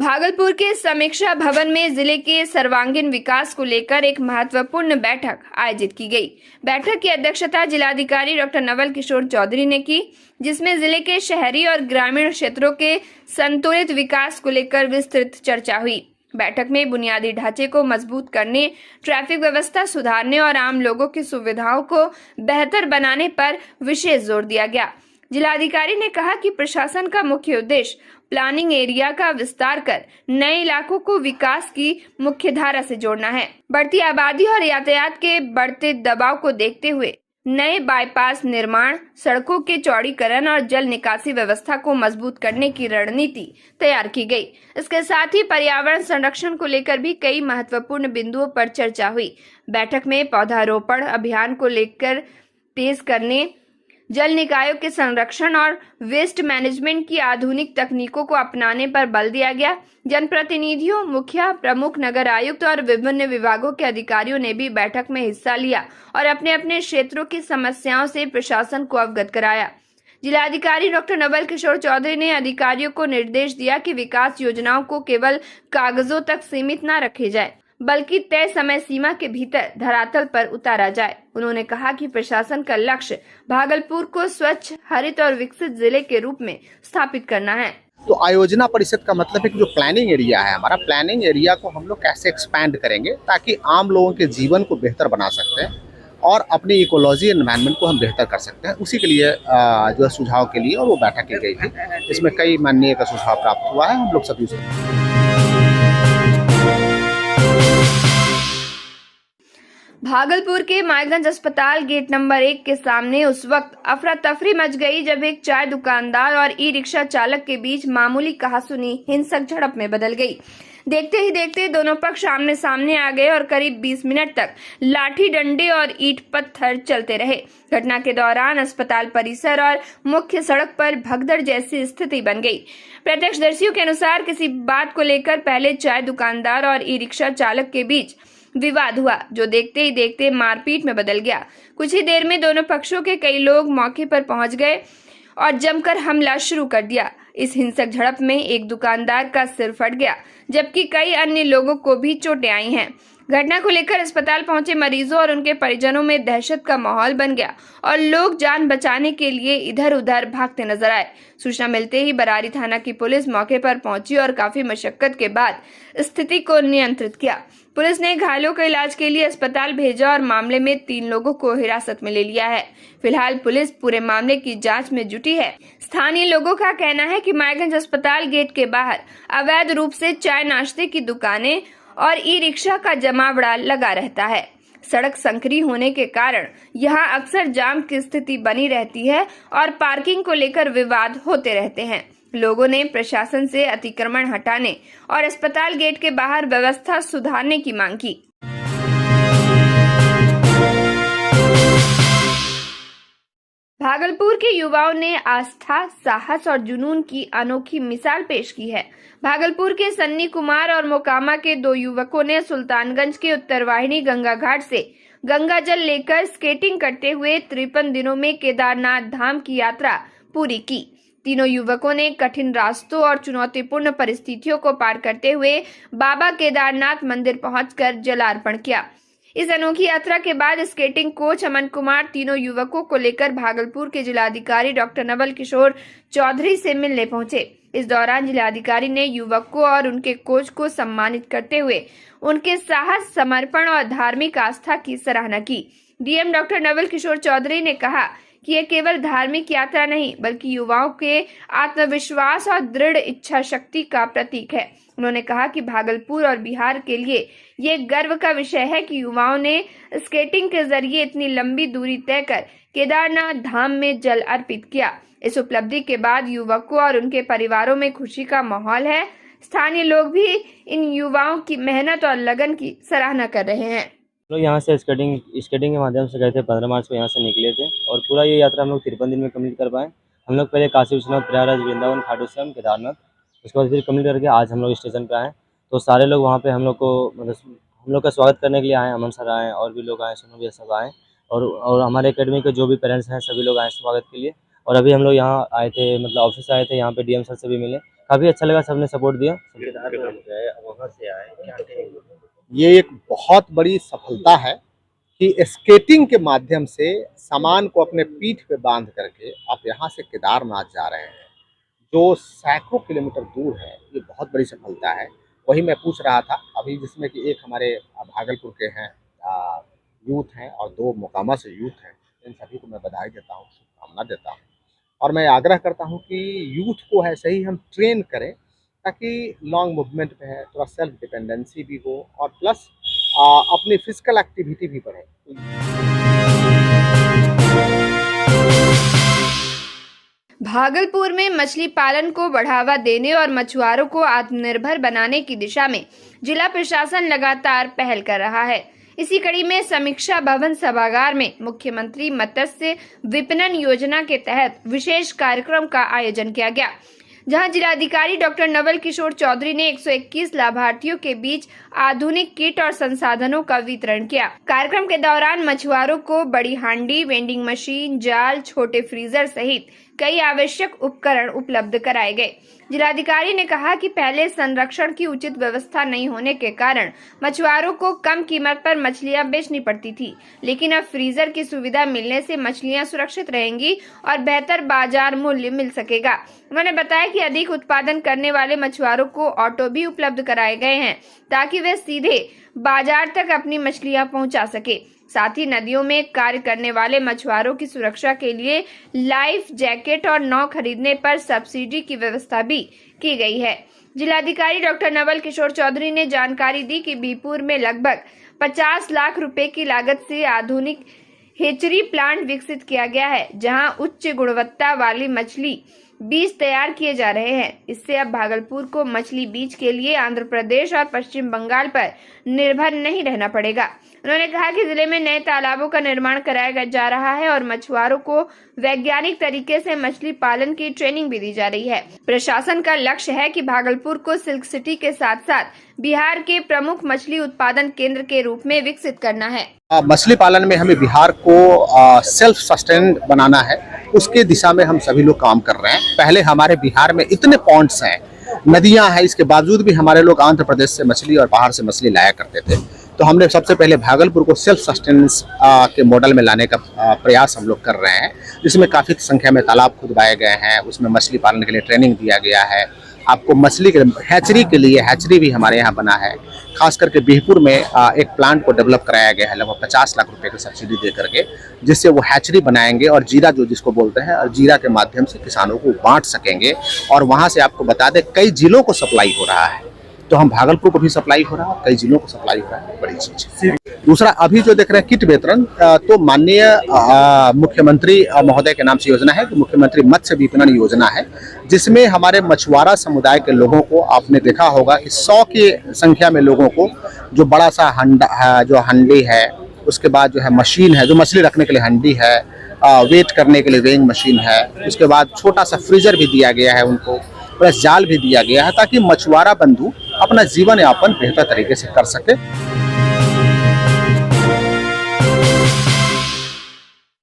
भागलपुर के समीक्षा भवन में जिले के सर्वांगीण विकास को लेकर एक महत्वपूर्ण बैठक आयोजित की गई। बैठक की अध्यक्षता जिलाधिकारी डॉक्टर नवल किशोर चौधरी ने की, जिसमें जिले के शहरी और ग्रामीण क्षेत्रों के संतुलित विकास को लेकर विस्तृत चर्चा हुई। बैठक में बुनियादी ढांचे को मजबूत करने, ट्रैफिक व्यवस्था सुधारने और आम लोगों की सुविधाओं को बेहतर बनाने पर विशेष जोर दिया गया। जिलाधिकारी ने कहा कि प्रशासन का मुख्य उद्देश्य प्लानिंग एरिया का विस्तार कर नए इलाकों को विकास की मुख्य धारा से जोड़ना है। बढ़ती आबादी और यातायात के बढ़ते दबाव को देखते हुए नए बाईपास निर्माण, सड़कों के चौड़ीकरण और जल निकासी व्यवस्था को मजबूत करने की रणनीति तैयार की गई। इसके साथ ही पर्यावरण संरक्षण को लेकर भी कई महत्वपूर्ण बिंदुओं पर चर्चा हुई। बैठक में पौधारोपण अभियान को लेकर तेज करने, जल निकायों के संरक्षण और वेस्ट मैनेजमेंट की आधुनिक तकनीकों को अपनाने पर बल दिया गया। जनप्रतिनिधियों, मुखिया, प्रमुख नगर आयुक्त और विभिन्न विभागों के अधिकारियों ने भी बैठक में हिस्सा लिया और अपने अपने क्षेत्रों की समस्याओं से प्रशासन को अवगत कराया। जिलाधिकारी डॉक्टर नवल किशोर चौधरी ने अधिकारियों को निर्देश दिया कि विकास योजनाओं को केवल कागजों तक सीमित न रखे जाए, बल्कि तय समय सीमा के भीतर धरातल पर उतारा जाए। उन्होंने कहा कि प्रशासन का लक्ष्य भागलपुर को स्वच्छ, हरित और विकसित जिले के रूप में स्थापित करना है। तो आयोजना परिषद का मतलब है कि जो प्लानिंग एरिया है हमारा, प्लानिंग एरिया को हम लोग कैसे एक्सपैंड करेंगे ताकि आम लोगों के जीवन को बेहतर बना सकते हैं और अपनी इकोलॉजी एनवायरनमेंट को हम बेहतर कर सकते हैं। उसी के लिए जो सुझाव के लिए और वो बैठक की गई थी। इसमें कई माननीय का सुझाव प्राप्त हुआ है। हम लोग सभी भागलपुर के मायगंज अस्पताल गेट नंबर 1 के सामने उस वक्त अफरा तफरी मच गई जब एक चाय दुकानदार और ई रिक्शा चालक के बीच मामूली कहासुनी हिंसक झड़प में बदल गई। देखते ही देखते दोनों पक्ष आमने सामने आ गए और करीब 20 मिनट तक लाठी डंडे और ईंट पत्थर चलते रहे। घटना के दौरान अस्पताल परिसर और मुख्य सड़क पर भगदड़ जैसी स्थिति बन गई। प्रत्यक्षदर्शियों के अनुसार किसी बात को लेकर पहले चाय दुकानदार और ई रिक्शा चालक के बीच विवाद हुआ, जो देखते ही देखते मारपीट में बदल गया। कुछ ही देर में दोनों पक्षों के कई लोग मौके पर पहुंच गए और जमकर हमला शुरू कर दिया। इस हिंसक झड़प में एक दुकानदार का सिर फट गया, जबकि कई अन्य लोगों को भी चोटें आई हैं। घटना को लेकर अस्पताल पहुंचे मरीजों और उनके परिजनों में दहशत का माहौल बन गया और लोग जान बचाने के लिए इधर उधर भागते नजर आए। सूचना मिलते ही बरारी थाना की पुलिस मौके पर पहुंची और काफी मशक्कत के बाद स्थिति को नियंत्रित किया। पुलिस ने घायलों को इलाज के लिए अस्पताल भेजा और मामले में 3 लोगों को हिरासत में ले लिया है। फिलहाल पुलिस पूरे मामले की जांच में जुटी है। स्थानीय लोगों का कहना है कि मायगंज अस्पताल गेट के बाहर अवैध रूप से चाय नाश्ते की दुकानें और ई रिक्शा का जमावड़ा लगा रहता है। सड़क संकरी होने के कारण यहां अक्सर जाम की स्थिति बनी रहती है और पार्किंग को लेकर विवाद होते रहते हैं। लोगों ने प्रशासन से अतिक्रमण हटाने और अस्पताल गेट के बाहर व्यवस्था सुधारने की मांग की। भागलपुर के युवाओं ने आस्था, साहस और जुनून की अनोखी मिसाल पेश की है। भागलपुर के सन्नी कुमार और मोकामा के 2 युवकों ने सुल्तानगंज के उत्तरवाहिनी गंगा घाट से गंगा जल लेकर स्केटिंग करते हुए 53 दिनों में केदारनाथ धाम की यात्रा पूरी की। तीनों युवकों ने कठिन रास्तों और चुनौतीपूर्ण परिस्थितियों को पार करते हुए बाबा केदारनाथ मंदिर पहुंचकर जलार्पण किया। इस अनोखी यात्रा के बाद स्केटिंग कोच अमन कुमार तीनों युवकों को लेकर भागलपुर के जिलाधिकारी डॉक्टर नवल किशोर चौधरी से मिलने पहुंचे। इस दौरान जिलाधिकारी ने युवकों और उनके कोच को सम्मानित करते हुए उनके साहस, समर्पण और धार्मिक आस्था की सराहना की। डीएम डॉक्टर नवल किशोर चौधरी ने कहा कि यह केवल धार्मिक यात्रा नहीं, बल्कि युवाओं के आत्मविश्वास और दृढ़ इच्छा शक्ति का प्रतीक है। उन्होंने कहा कि भागलपुर और बिहार के लिए ये गर्व का विषय है कि युवाओं ने स्केटिंग के जरिए इतनी लंबी दूरी तय कर केदारनाथ धाम में जल अर्पित किया। इस उपलब्धि के बाद युवकों और उनके परिवारों में खुशी का माहौल है। स्थानीय लोग भी इन युवाओं की मेहनत और लगन की सराहना कर रहे हैं। लोग यहाँ से स्केटिंग के माध्यम से गए थे। 15 मार्च को यहाँ से निकले थे और पूरा ये यात्रा हम लोग 53 दिन में कंप्लीट कर पाए। हम लोग पहले काशी विश्वनाथ, प्रयागराज, वृंदावन, खाटू श्याम, केदारनाथ, उसके बाद फिर कंप्लीट करके आज हम लोग स्टेशन पे आए। तो सारे लोग वहाँ पे हम लोग को मतलब हम लोग का स्वागत करने के लिए आए। अमन सर आए और भी लोग आए, सोनू भैया सब आए और हमारे एकेडमी के जो भी पेरेंट्स हैं सभी लोग आए स्वागत के लिए। और अभी हम लोग यहाँ आए थे, मतलब ऑफिस आए थे, यहाँ पे डीएम सर से भी मिले। काफ़ी अच्छा लगा, सबने सपोर्ट दिया। वहाँ से आए, क्या कहेंगे? ये एक बहुत बड़ी सफलता है कि स्केटिंग के माध्यम से सामान को अपने पीठ पे बांध करके आप यहाँ से केदारनाथ जा रहे हैं, जो सैकड़ों किलोमीटर दूर है। ये बहुत बड़ी सफलता है। वही मैं पूछ रहा था अभी, जिसमें कि एक हमारे भागलपुर के हैं यूथ हैं और 2 मोकामा से यूथ हैं। इन सभी को मैं बधाई देता हूँ, शुभकामना देता हूँ और मैं आग्रह करता हूँ कि यूथ को ऐसे ही हम ट्रेन करें ताकि लॉन्ग मूवमेंट पे है, थोड़ा सेल्फ डिपेंडेंसी भी हो और प्लस अपनी फिजिकल एक्टिविटी भी बढ़े। भागलपुर में मछली पालन को बढ़ावा देने और मछुआरों को आत्मनिर्भर बनाने की दिशा में जिला प्रशासन लगातार पहल कर रहा है। इसी कड़ी में समीक्षा भवन सभागार में मुख्यमंत्री मत्स्य विपणन योजना के तहत विशेष कार्यक्रम का आयोजन किया गया, जहां जिलाधिकारी डॉक्टर नवल किशोर चौधरी ने 121 लाभार्थियों के बीच आधुनिक किट और संसाधनों का वितरण किया। कार्यक्रम के दौरान मछुआरों को बड़ी हांडी, वेंडिंग मशीन, जाल, छोटे फ्रीजर सहित कई आवश्यक उपकरण उपलब्ध कराए गए। जिलाधिकारी ने कहा कि पहले संरक्षण की उचित व्यवस्था नहीं होने के कारण मछुआरों को कम कीमत पर मछलियां बेचनी पड़ती थी, लेकिन अब फ्रीजर की सुविधा मिलने से मछलियां सुरक्षित रहेंगी और बेहतर बाजार मूल्य मिल सकेगा। उन्होंने बताया कि अधिक उत्पादन करने वाले मछुआरों को ऑटो भी उपलब्ध कराए गए हैं ताकि वे सीधे बाजार तक अपनी मछलियां पहुंचा सके। साथ ही नदियों में कार्य करने वाले मछुआरों की सुरक्षा के लिए लाइफ जैकेट और नाव खरीदने पर सब्सिडी की व्यवस्था भी की गई है। जिलाधिकारी डॉक्टर नवल किशोर चौधरी ने जानकारी दी कि बीपुर में लगभग 50 लाख रुपए की लागत से आधुनिक हेचरी प्लांट विकसित किया गया है, जहां उच्च गुणवत्ता वाली मछली बीज तैयार किए जा रहे हैं। इससे अब भागलपुर को मछली बीज के लिए आंध्र प्रदेश और पश्चिम बंगाल पर निर्भर नहीं रहना पड़ेगा। उन्होंने कहा कि जिले में नए तालाबों का निर्माण कराया जा रहा है और मछुआरों को वैज्ञानिक तरीके से मछली पालन की ट्रेनिंग भी दी जा रही है। प्रशासन का लक्ष्य है कि भागलपुर को सिल्क सिटी के साथ साथ बिहार के प्रमुख मछली उत्पादन केंद्र के रूप में विकसित करना है। मछली पालन में हमें बिहार को सेल्फ सस्टेन बनाना है, उसके दिशा में हम सभी लोग काम कर रहे हैं। पहले हमारे बिहार में इतने पॉन्ड्स हैं, नदियां हैं, इसके बावजूद भी हमारे लोग आंध्र प्रदेश से मछली और बाहर से मछली लाया करते थे। तो हमने सबसे पहले भागलपुर को सेल्फ सस्टेनेंस के मॉडल में लाने का प्रयास हम लोग कर रहे हैं, जिसमें काफ़ी संख्या में तालाब खुदवाए गए हैं, उसमें मछली पालन के लिए ट्रेनिंग दिया गया है। आपको मछली के हैचरी के लिए हैचरी भी हमारे यहाँ बना है। खास करके बिहपुर में एक प्लांट को डेवलप कराया गया है लगभग 50 लाख रुपए की सब्सिडी दे करके, जिससे वो हैचरी बनाएंगे और जीरा जो जिसको बोलते हैं, और जीरा के माध्यम से किसानों को बांट सकेंगे। और वहाँ से आपको बता दें कई जिलों को सप्लाई हो रहा है, तो हम भागलपुर को भी सप्लाई हो रहा है, कई जिलों को सप्लाई हो रहा है, बड़ी चीज है। दूसरा अभी जो देख रहे हैं किट वितरण, तो माननीय मुख्यमंत्री महोदय के नाम से योजना है कि मुख्यमंत्री मत्स्य विपणन योजना है, जिसमें हमारे मछुआरा समुदाय के लोगों को आपने देखा होगा कि 100 की संख्या में लोगों को जो बड़ा सा हंडी है, उसके बाद जो है मशीन है जो मछली रखने के लिए हंडी है, वेट करने के लिए वेइंग मशीन है, उसके बाद छोटा सा फ्रीजर भी दिया गया है उनको, प्लस जाल भी दिया गया है ताकि मछुआरा बंधु अपना जीवन यापन बेहतर तरीके से कर सके।